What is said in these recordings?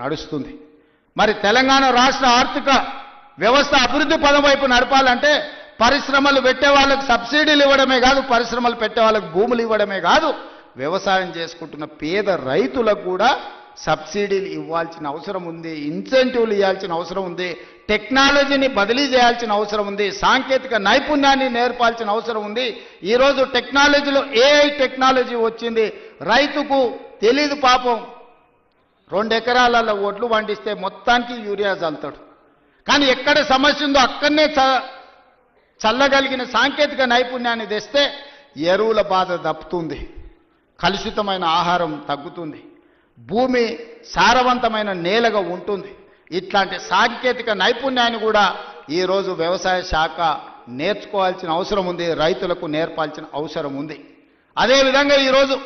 నడుస్తుంది. మరి తెలంగాణ రాష్ట్ర ఆర్థిక వ్యవస్థ అభివృద్ధి పదం వైపు నడపాలంటే పరిశ్రమలు పెట్టే వాళ్ళకి సబ్సిడీలు ఇవ్వడమే కాదు, పరిశ్రమలు పెట్టే వాళ్ళకి భూములు ఇవ్వడమే కాదు, వ్యవసాయం చేసుకుంటున్న పేద రైతులకు కూడా సబ్సిడీలు ఇవ్వాల్సిన అవసరం ఉంది, ఇన్సెంటివ్లు ఇవ్వాల్సిన అవసరం ఉంది, టెక్నాలజీని బదిలీ చేయాల్సిన అవసరం ఉంది, సాంకేతిక నైపుణ్యాన్ని నేర్పాల్సిన అవసరం ఉంది. ఈరోజు టెక్నాలజీలో ఏఐ టెక్నాలజీ వచ్చింది. రైతుకు తెలీదు పాపం, 2 ఎకరాల ఒడ్లు పండిస్తే మొత్తానికి యూరియా చల్లుతాడు. కానీ ఎక్కడ సమస్య ఉందో అక్కడనే చల్లగలిగిన సాంకేతిక నైపుణ్యాన్ని తెస్తే ఎరువుల బాధ తప్పుతుంది, కలుషితమైన ఆహారం తగ్గుతుంది, భూమి సారవంతమైన నేలగా ఉంటుంది. ఇట్లాంటి సాంకేతిక నైపుణ్యాన్ని కూడా ఈరోజు వ్యవసాయ శాఖ నేర్చుకోవాల్సిన అవసరం ఉంది, రైతులకు నేర్పాల్సిన అవసరం ఉంది. అదేవిధంగా ఈరోజు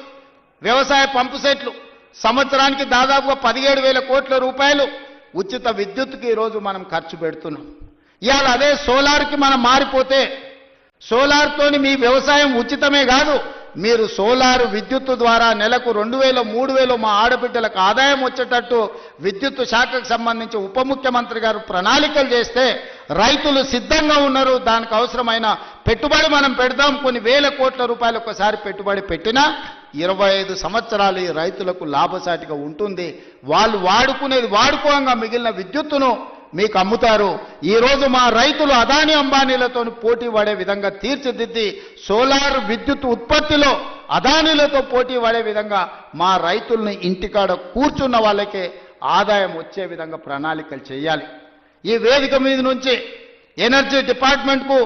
వ్యవసాయ పంపు సెట్లు సంవత్సరానికి దాదాపుగా 17,000 కోట్ల రూపాయలు ఉచిత విద్యుత్తుకి ఈరోజు మనం ఖర్చు పెడుతున్నాం. ఇవాళ అదే సోలార్కి మనం మారిపోతే సోలార్తోని మీ వ్యవసాయం ఉచితమే కాదు, మీరు సోలార్ విద్యుత్తు ద్వారా నెలకు 2,000, 3,000 మా ఆడబిడ్డలకు ఆదాయం వచ్చేటట్టు విద్యుత్తు శాఖకు సంబంధించి ఉప ముఖ్యమంత్రి గారు ప్రణాళికలు చేస్తే రైతులు సిద్ధంగా ఉన్నారు. దానికి అవసరమైన పెట్టుబడి మనం పెడదాం. కొన్ని వేల కోట్ల రూపాయలు ఒకసారి పెట్టుబడి పెట్టినా 25 సంవత్సరాలు ఈ రైతులకు లాభసాటిగా ఉంటుంది. వాళ్ళు వాడుకునేది వాడుకోగా మిగిలిన విద్యుత్తును మీకు అమ్ముతారు. ఈరోజు మా రైతులు అదానీ అంబానీలతో పోటీ పడే విధంగా తీర్చిదిద్ది సోలార్ విద్యుత్ ఉత్పత్తిలో అదానీలతో పోటీ పడే విధంగా మా రైతుల్ని ఇంటికాడ కూర్చున్న వాళ్ళకే ఆదాయం వచ్చే విధంగా ప్రణాళికలు చేయాలి. ఈ వేదిక మీద నుంచి ఎనర్జీ డిపార్ట్మెంట్కు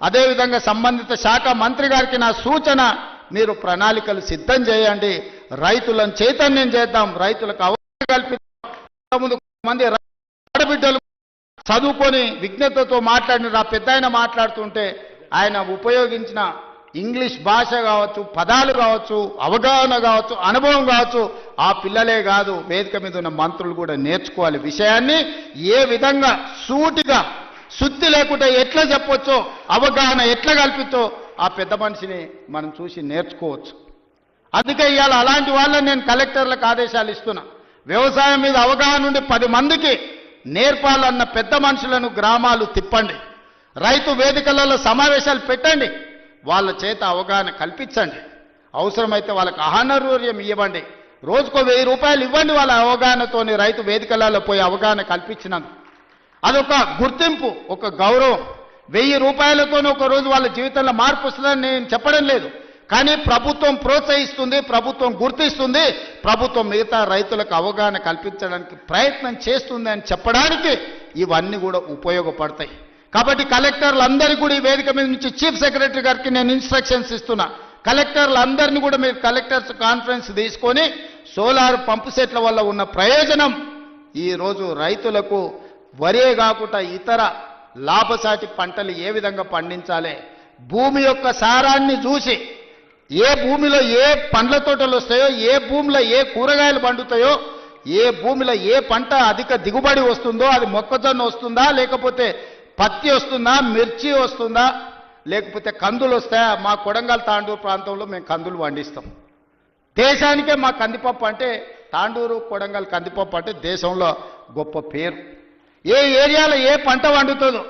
అదేవిధంగా సంబంధిత శాఖ మంత్రి గారికి నా సూచన, మీరు ప్రణాళికలు సిద్ధం చేయండి, రైతులను చైతన్యం చేద్దాం, రైతులకు అవగాహన కల్పిద్దాం. మంది ఆడబిడ్డలు చదువుకొని విజ్ఞతతో మాట్లాడిన ఆ పెద్ద ఆయన మాట్లాడుతుంటే ఆయన ఉపయోగించిన ఇంగ్లీష్ భాష కావచ్చు, పదాలు కావచ్చు, అవగాహన కావచ్చు, అనుభవం కావచ్చు, ఆ పిల్లలే కాదు వేదిక మీద ఉన్న మంత్రులు కూడా నేర్చుకోవాలి. విషయాన్ని ఏ విధంగా సూటిగా సుత్తి లేకుండా ఎట్లా చెప్పొచ్చో, అవగాహన ఎట్లా కల్పించో ఆ పెద్ద మనిషిని మనం చూసి నేర్చుకోవచ్చు. అందుకే ఇవాళ అలాంటి వాళ్ళని నేను కలెక్టర్లకు ఆదేశాలు ఇస్తున్నా. వ్యవసాయం మీద అవగాహన ఉండి 10 మందికి నేర్పాలన్న పెద్ద మనుషులను గ్రామాలు తిప్పండి, రైతు వేదికలలో సమావేశాలు పెట్టండి, వాళ్ళ చేత అవగాహన కల్పించండి, అవసరమైతే వాళ్ళకి ఆహారూర్యం ఇవ్వండి, రోజుకో 1000 రూపాయలు ఇవ్వండి. వాళ్ళ అవగాహనతోని రైతు వేదికలలో పోయి అవగాహన కల్పించినందుకు అదొక గుర్తింపు, ఒక గౌరవం. 1000 రూపాయలతో ఒక రోజు వాళ్ళ జీవితంలో మార్పు వస్తుందని నేను చెప్పడం లేదు, కానీ ప్రభుత్వం ప్రోత్సహిస్తుంది, ప్రభుత్వం గుర్తిస్తుంది, ప్రభుత్వం మిగతా రైతులకు అవగాహన కల్పించడానికి ప్రయత్నం చేస్తుంది అని చెప్పడానికి ఇవన్నీ కూడా ఉపయోగపడతాయి. కాబట్టి కలెక్టర్లందరికీ కూడా ఈ వేదిక మీద నుంచి చీఫ్ సెక్రటరీ గారికి నేను ఇన్స్ట్రక్షన్స్ ఇస్తున్నా. కలెక్టర్లందరినీ కూడా మీరు కలెక్టర్స్ కాన్ఫరెన్స్ తీసుకొని సోలార్ పంపు సెట్ల వల్ల ఉన్న ప్రయోజనం ఈరోజు రైతులకు వరే కాకుండా ఇతర లాభసాటి పంటలు ఏ విధంగా పండించాలి, భూమి యొక్క సారాన్ని చూసి ఏ భూమిలో ఏ పండ్ల తోటలు వస్తాయో, ఏ భూమిలో ఏ కూరగాయలు పండుతాయో, ఏ భూమిలో ఏ పంట అధిక దిగుబడి వస్తుందో, అది మొక్కజొన్న వస్తుందా, లేకపోతే పత్తి వస్తుందా, మిర్చి వస్తుందా, లేకపోతే కందులు వస్తాయా. మా కొడంగల్ తాండూరు ప్రాంతంలో మేము కందులు పండిస్తాం. దేశానికే మా కందిపప్పు అంటే, తాండూరు కొడంగల్ కందిపప్పు అంటే దేశంలో గొప్ప పేరు. ఏ ఏరియాలో ఏ పంట వండుతుందో,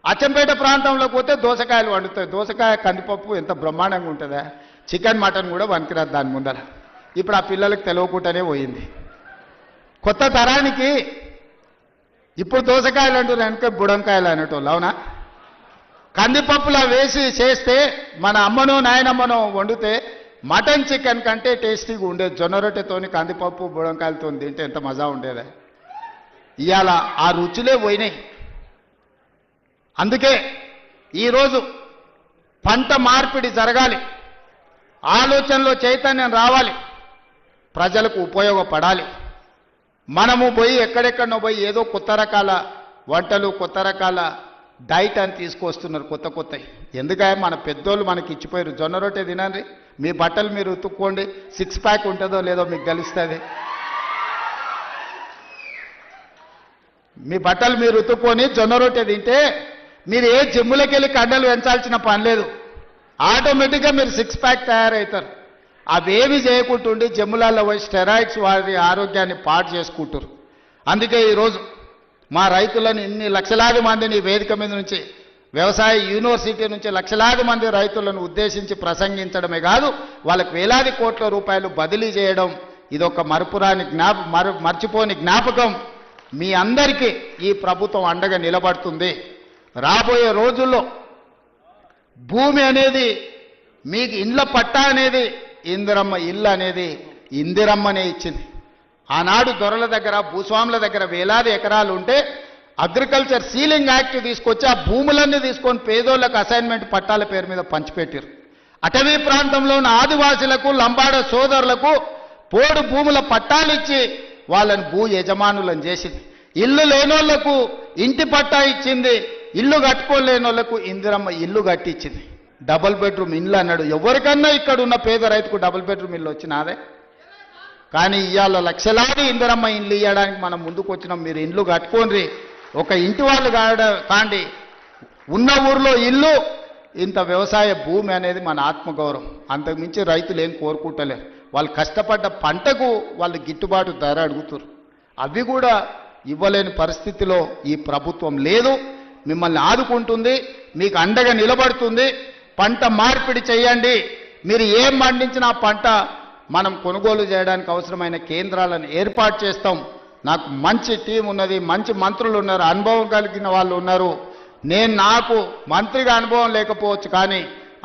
అచ్చంపేట ప్రాంతంలోకి పోతే దోసకాయలు వండుతాయి. దోసకాయ కందిపప్పు ఎంత బ్రహ్మాండంగా ఉంటుందా, చికెన్ మటన్ కూడా వనికిరాదు దాని ముందర. ఇప్పుడు ఆ పిల్లలకు తెలియకుండానే పోయింది. కొత్త తరానికి ఇప్పుడు దోసకాయలు అంటున్నారు, వెనక బుడంకాయలు అనేటోళ్ళు. అవునా? కందిపప్పులా వేసి చేస్తే మన అమ్మనో నాయనమ్మనో వండితే మటన్ చికెన్ కంటే టేస్టీగా ఉండేది. జొన్న రొట్టెతోని కందిపప్పు బుడంకాయలతో తింటే ఎంత మజా ఉండేదా. ఇవాళ ఆ రుచులే పోయినాయి. అందుకే ఈరోజు పంట మార్పిడి జరగాలి, ఆలోచనలో చైతన్యం రావాలి, ప్రజలకు ఉపయోగపడాలి. మనము పోయి ఎక్కడెక్కడనో పోయి ఏదో కొత్త రకాల వంటలు, కొత్త రకాల డైట్ అని తీసుకొస్తున్నారు కొత్త కొత్తవి. ఎందుకంటే మన పెద్దోళ్ళు మనకి ఇచ్చిపోయారు, జొన్న రొట్టె తినండి, మీ బట్టలు మీరు ఉతుక్కోండి, 6 ప్యాక్ ఉంటుందో లేదో మీకు తెలుస్తుంది. మీ బట్టలు మీరు ఉతుక్కొని జొన్న రొట్టె తింటే మీరు ఏ జిమ్ములకి వెళ్ళి కండలు పెంచాల్సిన పని లేదు, ఆటోమేటిక్గా మీరు 6 ప్యాక్ తయారవుతారు. అవేమి చేయకుంటుండి జిమ్ములలో పోయి స్టెరాయిడ్స్ వారి ఆరోగ్యాన్ని పాడు చేసుకుంటారు. అందుకే ఈరోజు మా రైతులను ఇన్ని లక్షలాది మందిని వేదిక మీద నుంచి వ్యవసాయ యూనివర్సిటీ నుంచి లక్షలాది మంది రైతులను ఉద్దేశించి ప్రసంగించడమే కాదు వాళ్ళకి వేలాది కోట్ల రూపాయలు బదిలీ చేయడం ఇదొక మర్చిపోని జ్ఞాపకం. మీ అందరికీ ఈ ప్రభుత్వం అండగా నిలబడుతుంది. రాబోయే రోజుల్లో భూమి అనేది మీకు ఇండ్ల పట్టా అనేది ఇందిరమ్మ ఇల్లు అనేది ఇందిరమ్మనే ఇచ్చింది. ఆనాడు దొరల దగ్గర భూస్వాముల దగ్గర వేలాది ఎకరాలు ఉంటే అగ్రికల్చర్ సీలింగ్ యాక్ట్ తీసుకొచ్చి ఆ భూములన్నీ తీసుకొని పేదోళ్లకు అసైన్మెంట్ పట్టాల పేరు మీద పంచిపెట్టారు. అటవీ ప్రాంతంలో ఉన్న ఆదివాసులకు లంబాడ సోదరులకు పోడు భూముల పట్టాలు ఇచ్చి వాళ్ళని భూ యజమానులను చేసింది. ఇల్లు లేనోళ్లకు ఇంటి పట్టా ఇచ్చింది. ఇల్లు కట్టుకోలేని వాళ్ళకు ఇందిరమ్మ ఇల్లు కట్టించింది. డబుల్ బెడ్రూమ్ ఇల్లు అన్నాడు. ఎవరికన్నా ఇక్కడ ఉన్న పేద రైతుకు డబుల్ బెడ్రూమ్ ఇల్లు వచ్చినాదే. కానీ ఇవాళ లక్షలాది ఇందిరమ్మ ఇల్లు ఇవ్వడానికి మనం ముందుకు వచ్చినాం. మీరు ఇల్లు కట్టుకోండి, ఒక ఇంటి వాళ్ళు కాండి, ఉన్న ఊర్లో ఇల్లు, ఇంత వ్యవసాయ భూమి అనేది మన ఆత్మగౌరవం. అంతకుమించి రైతులు ఏం కోరుకుంటలేరు. వాళ్ళు కష్టపడ్డ పంటకు వాళ్ళు గిట్టుబాటు ధర అడుగుతారు. అవి కూడా ఇవ్వలేని పరిస్థితిలో ఈ ప్రభుత్వం లేదు. మిమ్మల్ని ఆదుకుంటుంది, మీకు అండగా నిలబడుతుంది. పంట మార్పిడి చేయండి. మీరు ఏం పండించినా పంట మనం కొనుగోలు చేయడానికి అవసరమైన కేంద్రాలను ఏర్పాటు చేస్తాం. నాకు మంచి టీం ఉన్నది, మంచి మంత్రులు ఉన్నారు, అనుభవం కలిగిన వాళ్ళు ఉన్నారు. నాకు మంత్రిగా అనుభవం లేకపోవచ్చు, కానీ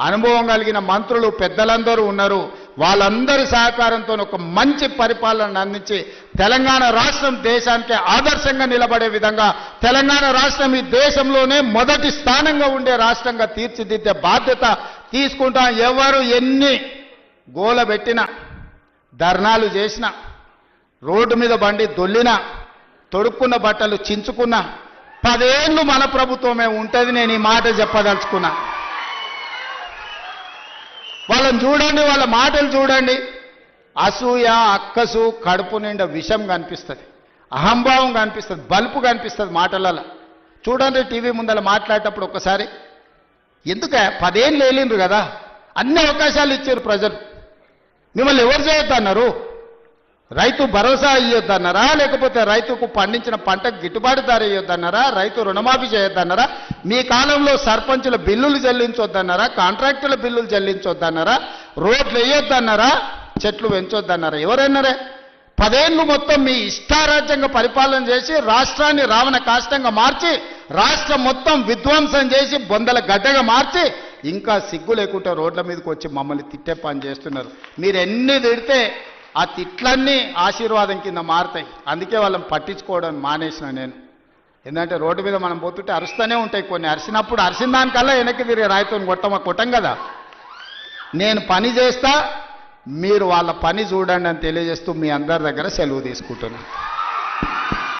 అనుభవం కలిగిన మంత్రులు పెద్దలందరూ ఉన్నారు. వాళ్ళందరి సహకారంతో ఒక మంచి పరిపాలన అందించి తెలంగాణ రాష్ట్రం దేశానికి ఆదర్శంగా నిలబడే విధంగా తెలంగాణ రాష్ట్రం ఈ దేశంలోనే మొదటి స్థానంగా ఉండే రాష్ట్రంగా తీర్చిదిద్దే బాధ్యత తీసుకుంటాం. ఎవరు ఎన్ని గోల పెట్టినా, ధర్నాలు చేసినా, రోడ్డు మీద బండి దొల్లినా, తొడుక్కున్న బట్టలు చించుకున్నా 10 ఏళ్ళు మన ప్రభుత్వమే ఉంటుంది. నేను ఈ మాట చెప్పదలుచుకున్నా. వాళ్ళని చూడండి, వాళ్ళ మాటలు చూడండి. అసూయ, అక్కసు, కడుపు నిండా విషం కనిపిస్తుంది, అహంభావం కనిపిస్తుంది, బలుపు కనిపిస్తుంది మాటలలో. చూడండి, టీవీ ముందర మాట్లాడేటప్పుడు ఒక్కసారి ఎందుక 10 ఏళ్ళు వేలిండ్రు కదా, అన్ని అవకాశాలు ఇచ్చారు ప్రజలు. మిమ్మల్ని ఎవరు చేయొద్దన్నారు? రైతు భరోసా ఇవ్వద్దన్నారా? లేకపోతే రైతుకు పండించిన పంటకు గిట్టుబాటు ధర ఇవ్వద్దన్నారా? రైతు రుణమాఫీ చేయొద్దన్నారా? మీ కాలంలో సర్పంచుల బిల్లులు చెల్లించొద్దన్నారా? కాంట్రాక్టుల బిల్లులు చెల్లించొద్దన్నారా? రోడ్లు వేయొద్దన్నారా? చెట్లు పెంచొద్దన్నారా? ఎవరన్నారే? 10 ఏళ్ళు మొత్తం మీ ఇష్టారాజ్యంగా పరిపాలన చేసి రాష్ట్రాన్ని రావణ కాష్టంగా మార్చి రాష్ట్రం మొత్తం విధ్వంసం చేసి బొందల గడ్డగా మార్చి ఇంకా సిగ్గు లేకుండా రోడ్ల మీదకి వచ్చి మమ్మల్ని తిట్టే పని చేస్తున్నారు. మీరు ఎన్ని తిడితే ఆ తిట్లన్నీ ఆశీర్వాదం కింద మారుతాయి. అందుకే వాళ్ళని పట్టించుకోవడం మానేసిన నేను. ఎందుకంటే రోడ్డు మీద మనం పోతుంటే అరుస్తూనే ఉంటాయి. కొన్ని అరిసినప్పుడు అరిసిన దానికల్లా వెనక్కి తిరిగి రాయితోని కొట్టం కదా. నేను పని చేస్తా, మీరు వాళ్ళ పని చూడండి అని తెలియజేస్తూ మీ అందరి దగ్గర సెలవు తీసుకుంటున్నాను.